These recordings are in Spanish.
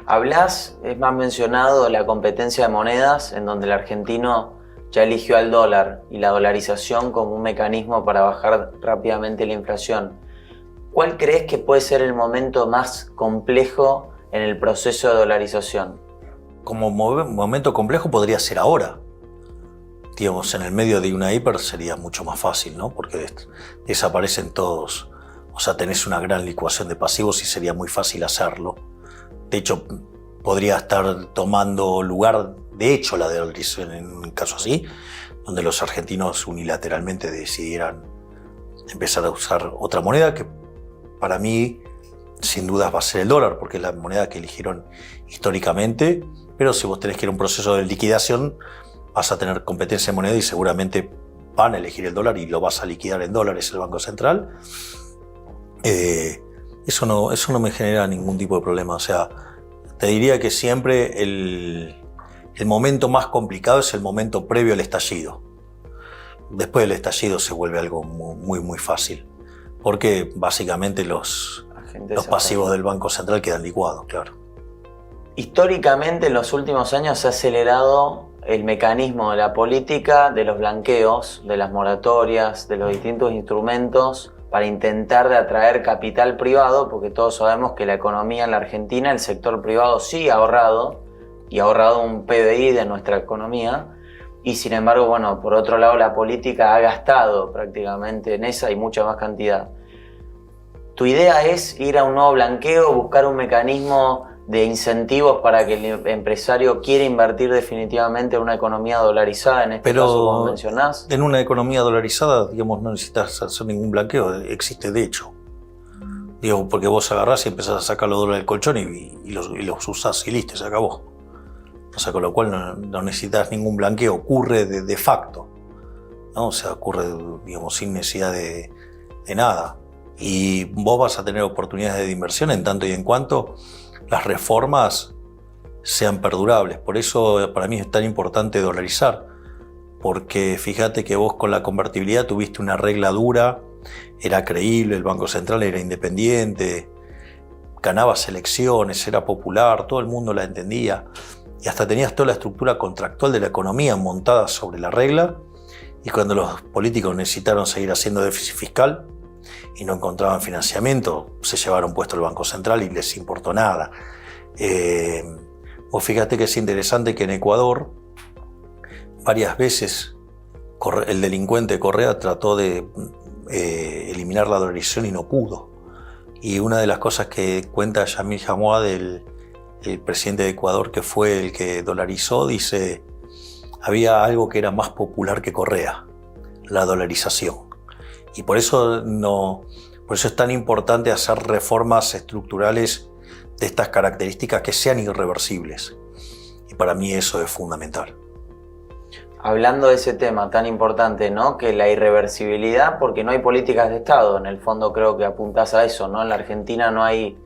Hablás, es más mencionado la competencia de monedas, en donde el argentino ya eligió al dólar y la dolarización como un mecanismo para bajar rápidamente la inflación. ¿Cuál crees que puede ser el momento más complejo en el proceso de dolarización? Como momento complejo podría ser ahora. Digamos, en el medio de una hiper sería mucho más fácil, ¿no? Porque desaparecen todos. O sea, tenés una gran licuación de pasivos y sería muy fácil hacerlo. De hecho, podría estar tomando lugar, de hecho, la dolarización en un caso así, donde los argentinos unilateralmente decidieran empezar a usar otra moneda que para mí sin dudas va a ser el dólar, porque es la moneda que eligieron históricamente, pero si vos tenés que ir a un proceso de liquidación, vas a tener competencia de moneda y seguramente van a elegir el dólar y lo vas a liquidar en dólares el Banco Central. Eso no me genera ningún tipo de problema. O sea, te diría que siempre el momento más complicado es el momento previo al estallido. Después del estallido se vuelve algo muy fácil, porque básicamente los pasivos del Banco Central quedan licuados, claro. Históricamente, en los últimos años se ha acelerado el mecanismo de la política de los blanqueos, de las moratorias, de los distintos instrumentos para intentar de atraer capital privado, porque todos sabemos que la economía en la Argentina, el sector privado sí ha ahorrado, y ha ahorrado un PBI de nuestra economía, y sin embargo, bueno, por otro lado la política ha gastado prácticamente en esa y mucha más cantidad. ¿Tu idea es ir a un nuevo blanqueo, buscar un mecanismo de incentivos para que el empresario quiera invertir definitivamente en una economía dolarizada, en este caso como mencionás? En una economía dolarizada, digamos, no necesitas hacer ningún blanqueo, existe de hecho. Digo, porque vos agarrás y empezás a sacar los dólares del colchón y los usás y listo, se acabó. O sea, con lo cual no necesitas ningún blanqueo, ocurre de facto, ¿no? O sea, ocurre, digamos, sin necesidad de nada. Y vos vas a tener oportunidades de inversión en tanto y en cuanto las reformas sean perdurables. Por eso para mí es tan importante dolarizar, porque fíjate que vos con la convertibilidad tuviste una regla dura, era creíble, el Banco Central era independiente, ganabas elecciones, era popular, todo el mundo la entendía y hasta tenías toda la estructura contractual de la economía montada sobre la regla, y cuando los políticos necesitaron seguir haciendo déficit fiscal y no encontraban financiamiento, se llevaron puesto el Banco Central y les importó nada. Vos fíjate que es interesante que en Ecuador varias veces el delincuente Correa trató de eliminar la dolarización y no pudo. Y una de las cosas que cuenta Jamil Jamouad, el presidente de Ecuador, que fue el que dolarizó, dice: había algo que era más popular que Correa, la dolarización. Y por eso es tan importante hacer reformas estructurales de estas características que sean irreversibles. Y para mí eso es fundamental. Hablando de ese tema tan importante, ¿no? Que la irreversibilidad, porque no hay políticas de Estado, en el fondo creo que apuntás a eso, ¿no? En la Argentina no hay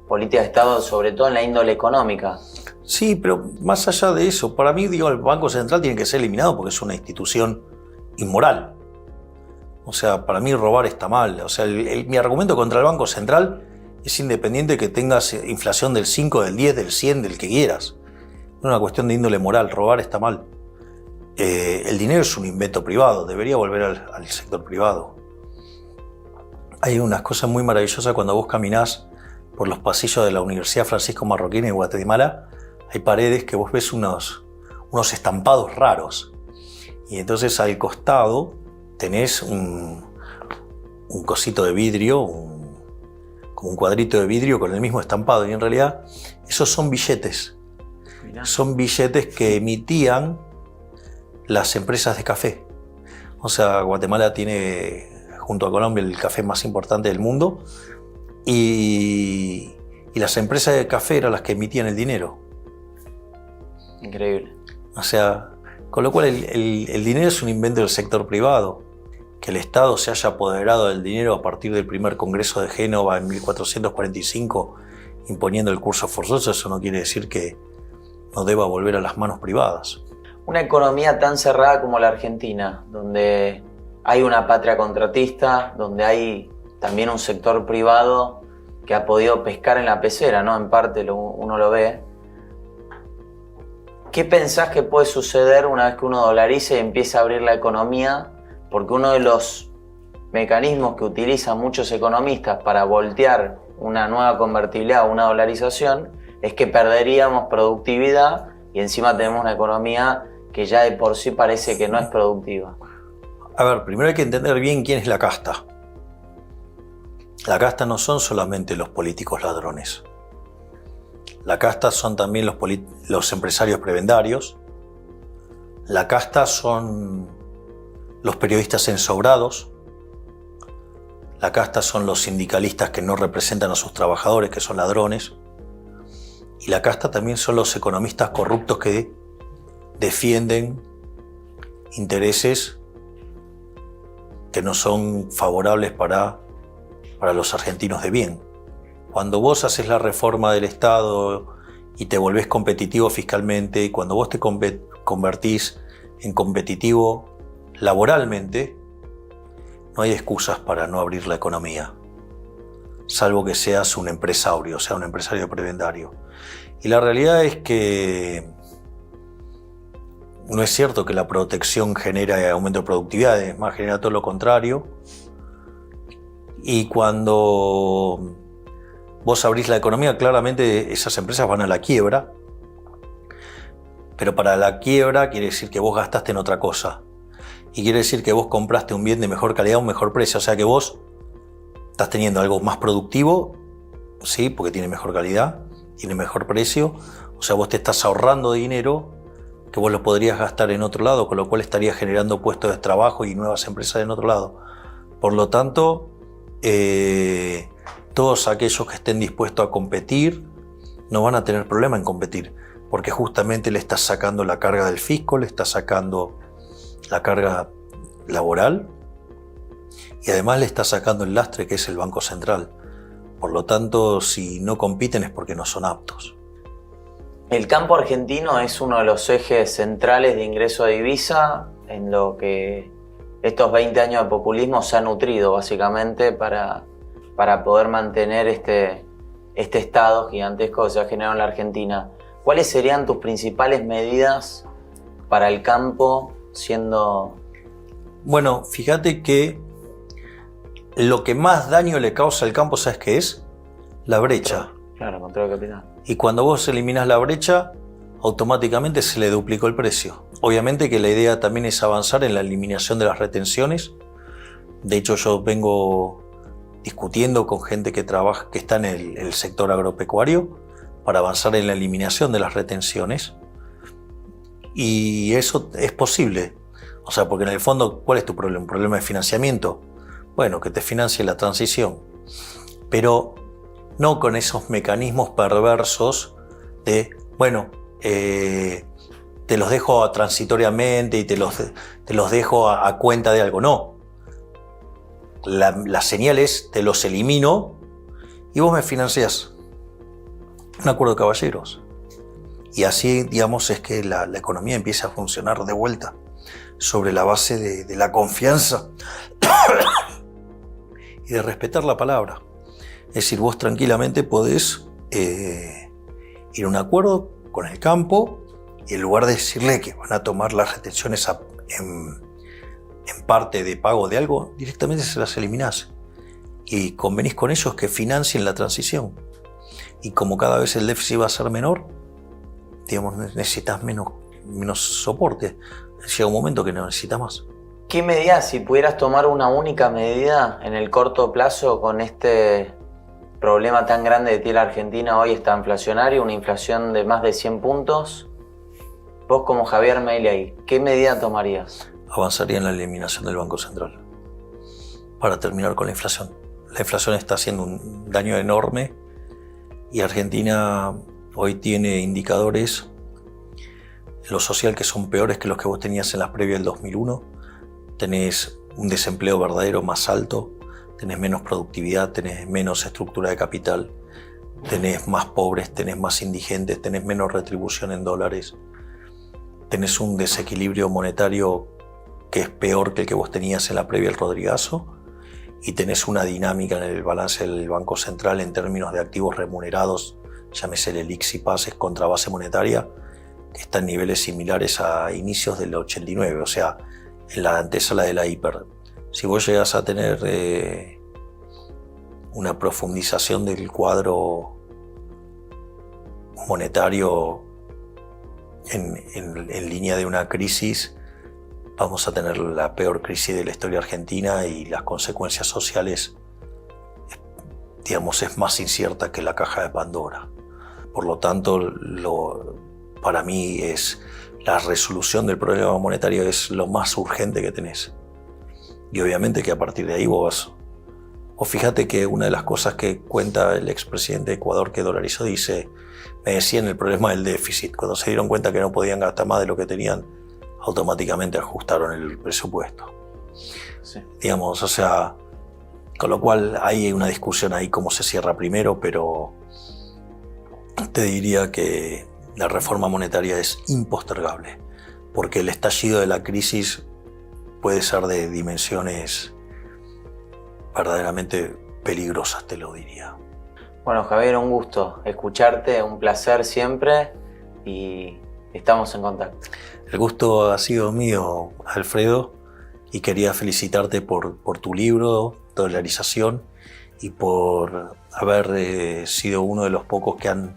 políticas de Estado, sobre todo en la índole económica. Sí, pero más allá de eso, para mí, digo, el Banco Central tiene que ser eliminado porque es una institución inmoral. O sea, para mí robar está mal. O sea, mi argumento contra el Banco Central es independiente que tengas inflación del 5, del 10, del 100, del que quieras. Es una cuestión de índole moral. Robar está mal. El dinero es un invento privado. Debería volver al sector privado. Hay unas cosas muy maravillosas cuando vos caminás por los pasillos de la Universidad Francisco Marroquín en Guatemala. Hay paredes que vos ves unos estampados raros. Y entonces al costado tenés un cosito de vidrio, como un cuadrito de vidrio con el mismo estampado, y en realidad esos son billetes. Mirá. Son billetes que emitían las empresas de café. O sea, Guatemala tiene, junto a Colombia, el café más importante del mundo, y las empresas de café eran las que emitían el dinero. Increíble. O sea, con lo cual el dinero es un invento del sector privado. Que el Estado se haya apoderado del dinero a partir del primer Congreso de Génova en 1445, imponiendo el curso forzoso, eso no quiere decir que no deba volver a las manos privadas. Una economía tan cerrada como la Argentina, donde hay una patria contratista, donde hay también un sector privado que ha podido pescar en la pecera, ¿no? En parte uno lo ve. ¿Qué pensás que puede suceder una vez que uno dolarice y empieza a abrir la economía? Porque uno de los mecanismos que utilizan muchos economistas para voltear una nueva convertibilidad o una dolarización es que perderíamos productividad y encima tenemos una economía que ya de por sí parece que no es productiva. A ver, primero hay que entender bien quién es la casta. La casta no son solamente los políticos ladrones. La casta son también los empresarios prebendarios. La casta son los periodistas ensobrados. La casta son los sindicalistas que no representan a sus trabajadores, que son ladrones. Y la casta también son los economistas corruptos que defienden intereses que no son favorables para los argentinos de bien. Cuando vos haces la reforma del Estado y te volvés competitivo fiscalmente, y cuando vos te convertís en competitivo laboralmente, no hay excusas para no abrir la economía, salvo que seas un empresario, o sea, un empresario prebendario. Y la realidad es que no es cierto que la protección genera aumento de productividad, es más, genera todo lo contrario. Y cuando vos abrís la economía, claramente esas empresas van a la quiebra, pero para la quiebra quiere decir que vos gastaste en otra cosa. Y quiere decir que vos compraste un bien de mejor calidad a un mejor precio. O sea que vos estás teniendo algo más productivo, sí, porque tiene mejor calidad, tiene mejor precio. O sea, vos te estás ahorrando dinero que vos lo podrías gastar en otro lado, con lo cual estarías generando puestos de trabajo y nuevas empresas en otro lado. Por lo tanto, todos aquellos que estén dispuestos a competir no van a tener problema en competir, porque justamente le estás sacando la carga del fisco, le estás sacando la carga laboral y además le está sacando el lastre que es el Banco Central. Por lo tanto, si no compiten es porque no son aptos. El campo argentino es uno de los ejes centrales de ingreso de divisa en lo que estos 20 años de populismo se ha nutrido básicamente para poder mantener este estado gigantesco que se ha generado en la Argentina. ¿Cuáles serían tus principales medidas para el campo siendo...? Bueno, fíjate que lo que más daño le causa al campo, ¿sabes qué es? La brecha. Claro, control de capital. Y cuando vos eliminas la brecha, automáticamente se le duplicó el precio. Obviamente que la idea también es avanzar en la eliminación de las retenciones. De hecho, yo vengo discutiendo con gente que está en el sector agropecuario para avanzar en la eliminación de las retenciones. Y eso es posible. O sea, porque en el fondo, ¿cuál es tu problema? ¿Un problema de financiamiento? Bueno, que te financie la transición. Pero no con esos mecanismos perversos de, bueno, te los dejo transitoriamente y te los dejo a cuenta de algo. No. La señal es, te los elimino y vos me financiás. Un acuerdo de caballeros. Y así, digamos, es que la economía empieza a funcionar de vuelta sobre la base de la confianza y de respetar la palabra. Es decir, vos tranquilamente podés ir a un acuerdo con el campo y en lugar de decirle que van a tomar las retenciones en parte de pago de algo, directamente se las eliminás. Y convenís con ellos que financien la transición. Y como cada vez el déficit va a ser menor, digamos, necesitas menos soporte. Llega un momento que no necesitas más. ¿Qué medida, si pudieras tomar una única medida en el corto plazo con este problema tan grande que tiene la Argentina hoy, está inflacionario, una inflación de más de 100 puntos? Vos como Javier Milei, ¿qué medida tomarías? Avanzaría en la eliminación del Banco Central para terminar con la inflación. La inflación está haciendo un daño enorme y Argentina hoy tiene indicadores en lo social que son peores que los que vos tenías en las previas del 2001. Tenés un desempleo verdadero más alto, tenés menos productividad, tenés menos estructura de capital, tenés más pobres, tenés más indigentes, tenés menos retribución en dólares, tenés un desequilibrio monetario que es peor que el que vos tenías en la previa del Rodrigazo, y tenés una dinámica en el balance del Banco Central en términos de activos remunerados, llámese el ICS y pases contra base monetaria, está en niveles similares a inicios del 89, o sea, en la antesala de la hiper. Si vos llegás a tener una profundización del cuadro monetario en línea de una crisis, vamos a tener la peor crisis de la historia argentina y las consecuencias sociales, digamos, es más incierta que la caja de Pandora. Por lo tanto, para mí la resolución del problema monetario es lo más urgente que tenés. Y obviamente que a partir de ahí vos fíjate que una de las cosas que cuenta el expresidente de Ecuador que dolarizó dice, me decían el problema del déficit. Cuando se dieron cuenta que no podían gastar más de lo que tenían, automáticamente ajustaron el presupuesto. Sí. Digamos, o sea, con lo cual hay una discusión ahí cómo se cierra primero, pero te diría que la reforma monetaria es impostergable, porque el estallido de la crisis puede ser de dimensiones verdaderamente peligrosas, te lo diría. Bueno, Javier, un gusto escucharte, un placer siempre y estamos en contacto. El gusto ha sido mío, Alfredo, y quería felicitarte por tu libro, Dolarización, y por haber sido uno de los pocos que han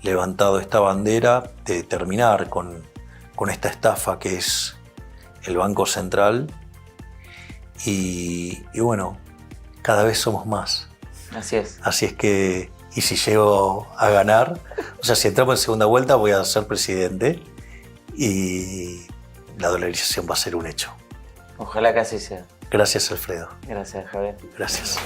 levantado esta bandera de terminar con esta estafa que es el Banco Central. Y bueno, cada vez somos más. Así es. Así es que, y si llego a ganar, o sea, si entramos en segunda vuelta voy a ser presidente y la dolarización va a ser un hecho. Ojalá que así sea. Gracias, Alfredo. Gracias, Javier. Gracias.